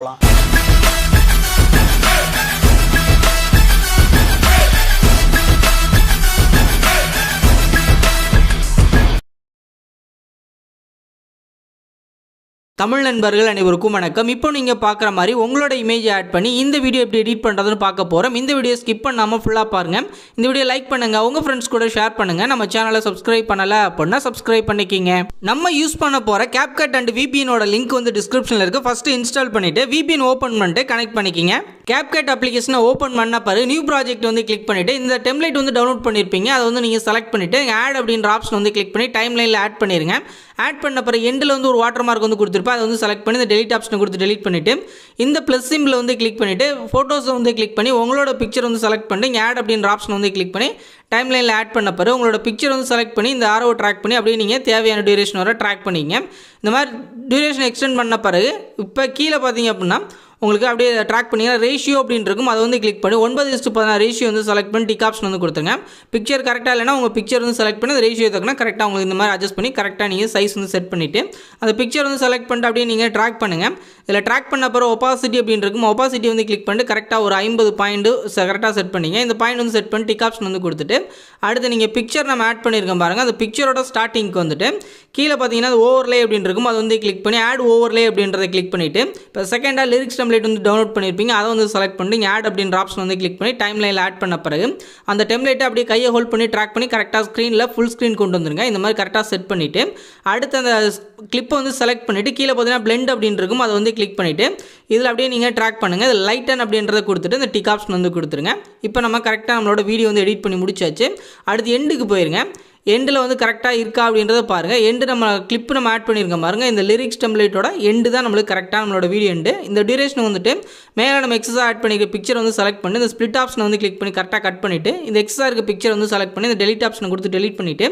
போலாம். தமிழ் நண்பர்கள் அனைவருக்கும் வணக்கம். இப்போ நீங்கள் பார்க்குற மாதிரி உங்களோட இமேஜை ஆட் பண்ணி இந்த வீடியோ எப்படி எடிட் பண்ணுறதுன்னு பார்க்க போகிறோம். இந்த வீடியோ ஸ்கிப் பண்ணாமல் ஃபுல்லாக பாருங்கள். இந்த வீடியோ லைக் பண்ணுங்கள், உங்கள் ஃப்ரெண்ட்ஸ் கூட ஷேர் பண்ணுங்கள். நம்ம சேனலை சப்ஸ்கிரைப் பண்ணலை அப்படின்னா சப்ஸ்கிரைப் பண்ணிக்கிங்க. நம்ம யூஸ் பண்ண போகிற CapCut அண்ட் VPNோட லிங்க் வந்து டிஸ்கிரிப்ஷனில் இருக்குது. ஃபஸ்ட்டு இன்ஸ்டால் பண்ணிவிட்டு VPN ஓப்பன் பண்ணிட்டு கனெக்ட் பண்ணிக்கிங்க. CapCut அப்ளிகேஷனை ஓப்பன் பண்ண பிறகு நியூ ப்ராஜெக்ட் வந்து கிளிக் பண்ணிவிட்டு இந்த டெம்ப்ளேட் வந்து டவுன்லோட் பண்ணியிருப்பீங்க. அதை வந்து நீங்கள் செலக்ட் பண்ணிவிட்டு ஆட் அப்படின்ற ஆப்ஷன் வந்து கிளிக் பண்ணி டைம் லைனில் ஆட் பண்ணிடுங்க. ஆட் பண்ண பிறகு எண்டில் வந்து ஒரு வாட்டர் மார்க் வந்து கொடுத்துருப்பேன். அதை வந்து செலக்ட் பண்ணி இந்த டெலிட் ஆப்ஷனை கொடுத்து டெலிட் பண்ணிவிட்டு இந்த ப்ளஸ் சிம்பிள் வந்து கிளிக் பண்ணிவிட்டு ஃபோட்டோஸை வந்து கிளிக் பண்ணி உங்களோட பிக்சர் வந்து செலக்ட் பண்ணி இங்கே ஆட் அப்படின்ற ஆப்ஷன் வந்து கிளிக் பண்ணி டைம் லைனில் ஆட் பண்ண பிறகு உங்களோட பிக்சர் வந்து செலக்ட் பண்ணி இந்த ஆரோவை ட்ராக் பண்ணி அப்படியே நீங்கள் தேவையான டியூரேஷன் வர ட்ராக் பண்ணிங்க. இந்த மாதிரி டியூரேஷன் எக்ஸ்டெண்ட் பண்ண பிறகு இப்போ கீழே பார்த்தீங்க அப்படின்னா உங்களுக்கு அப்படியே ட்ராக் பண்ணிங்கன்னா ரேஷியோ அப்படின்னு இருக்கும். அதை வந்து கிளிக் பண்ணி 9:16 ரேஷியோ வந்து செலக்ட் பண்ணி டிக் ஆப்ஷன் வந்து கொடுத்துருங்க. பிக்சர் கரெக்டாக இல்லைனா உங்கள் பிக்சர் வந்து செலக்ட் பண்ணி அந்த ரேஷியோ தக்கனா கரெக்டாக உங்களுக்கு இந்த மாதிரி அட்ஜஸ்ட் பண்ணி கரெக்டாக நீங்கள் சைஸ் வந்து செட் பண்ணிவிட்டு அந்த பிக்சர் வந்து செலக்ட் பண்ணிட்டு அப்படியே நீங்கள் ட்ராக் பண்ணுங்கள். இதில் ட்ராக் பண்ண பிறகு ஒப்பாசிட்டி அப்படின்னு இருக்கும். ஒப்பாசிட்டி வந்து கிளிக் பண்ணிட்டு கரெக்டாக ஒரு 50 பாயிண்ட் கரெக்டாக செட் பண்ணிங்க. இந்த பாயிண்ட் வந்து செட் பண்ணி டிக் ஆப்ஷன் வந்து கொடுத்துட்டு அடுத்து நீங்கள் பிக்சர் நம்ம ஆட் பண்ணியிருக்கோம் பாருங்கள். அந்த பிக்சரோட ஸ்டார்டிங்க்கு வந்துட்டு கீழே பார்த்தீங்கன்னா அது ஓவர்லே அப்படின்னு இருக்கும். அதை வந்து கிளிக் பண்ணி ஆட் ஓவர்லே அப்படின்றத கிளிக் பண்ணிவிட்டு இப்போ செகண்டாக லிரிக்ஸ் டெம்ப்ளேட் வந்து டவுன்லோட் பண்ணியிருப்பீங்க. அதை வந்து செலக்ட் பண்ணி ஆட் அப்படின்ற ஆப்ஷன் வந்து கிளிக் பண்ணி டைம் லைனில் ஆட் பண்ண பிறகு அந்த டெம்ப்ளேட்டை அப்படியே கையை ஹோல்ட் பண்ணி ட்ராக் பண்ணி கரெக்டாக ஸ்க்ரீனில் ஃபுல் ஸ்க்ரீன் கொண்டு வந்துருங்க. இந்த மாதிரி கரெக்டாக செட் பண்ணிவிட்டு அடுத்து அந்த கிளிப்பை வந்து செலக்ட் பண்ணிவிட்டு கீழே பார்த்தீங்கன்னா பிளெண்ட் அப்படின்னு இருக்கும். அதை வந்து கிளிக் பண்ணிவிட்டு இதில் அப்படியே நீங்கள் ட்ராக் பண்ணுங்கள். இது லைட்டன் அப்படின்றத கொடுத்துட்டு இந்த டிக் ஆப்ஷன் வந்து கொடுத்துருங்க. இப்போ நம்ம கரெக்டாக நம்மளோட வீடியோ வந்து எடிட் பண்ணி முடிச்சாச்சு. அடுத்து எண்டுக்கு போயிருங்க. எண்டில் வந்து கரெக்டாக இருக்கா அப்படின்றத பாருங்கள். எண்டு நம்ம கிளிப்பு நம்ம ஆட் பண்ணியிருக்கோம் பாருங்கள். இந்த லிரிக்ஸ் டெம்ப்ளேட்டோட எண்டு தான் நம்மளுக்கு கரெக்டாக நம்மளோட வீடியோ எண்டு. இந்த டியூரேஷன் வந்துட்டு மேலே நம்ம எக்ஸஸாக ஆட் பண்ணிக்கிற பிக்சர் வந்து செலக்ட் பண்ணி இந்த ஸ்ப்ளிட் ஆப்ஷனை வந்து கிளிக் பண்ணி கரெக்டாக கட் பண்ணிவிட்டு இந்த எக்ஸஸாக இருக்க பிக்சர் வந்து செலக்ட் பண்ணி இந்த டெலிட் ஆப்ஷனை கொடுத்து டெலிட் பண்ணிவிட்டு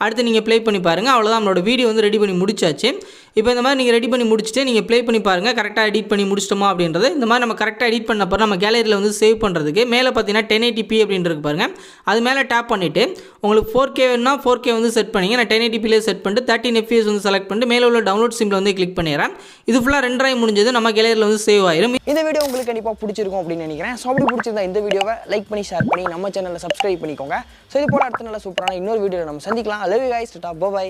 அடுத்து நீங்கள் ப்ளே பண்ணி பாருங்கள். அவ்வளோதான் நம்மளோட வீடியோ வந்து ரெடி பண்ணி முடிச்சாச்சு. இப்போ இந்த மாதிரி நீங்கள் ரெடி பண்ணி முடிச்சுட்டு நீங்கள் ப்ளே பண்ணி பாருங்கள் கரெக்டாக எடிட் பண்ணி முடிச்சிட்டோமா அப்படின்றது. இந்த மாதிரி நம்ம கரெக்டாக எடிட் பண்ண பிறகு நம்ம கேலரியில் வந்து சேவ் பண்ணுறதுக்கு மேலே பார்த்தீங்கன்னா 1080p அப்படின்றது பாருங்கள். அது மேலே டேப் பண்ணிவிட்டு உங்களுக்கு 4K வேணும்னா 4K வந்து செட் பண்ணிங்க. நான் 1080pலேயே செட் பண்ணிட்டு 13 fps வந்து செலக்ட் பண்ணிட்டு மேலே உள்ள டவுன்லோட் சிம்பிள் வந்து கிளிக் பண்ணிடுறேன். இது ஃபுல்லாக ரெண்டரை முடிஞ்சது நம்ம கேலரியில் வந்து சேவ் ஆயிரும். இந்த வீடியோ உங்களுக்கு கண்டிப்பாக பிடிச்சிருக்கும் அப்படின்னு நினைக்கிறேன். ஸோ அப்படி பிடிச்சிருந்தா இந்த வீடியோவை லைக் பண்ணி ஷேர் பண்ணி நம்ம சேனலை சப்ஸ்கிரைப் பண்ணிக்கோங்க. ஸோ இது போல அடுத்த நல்ல சூப்பரான இன்னொரு வீடியோவில் நம்ம சந்திக்கலாம். Love you guys. Tata bye by.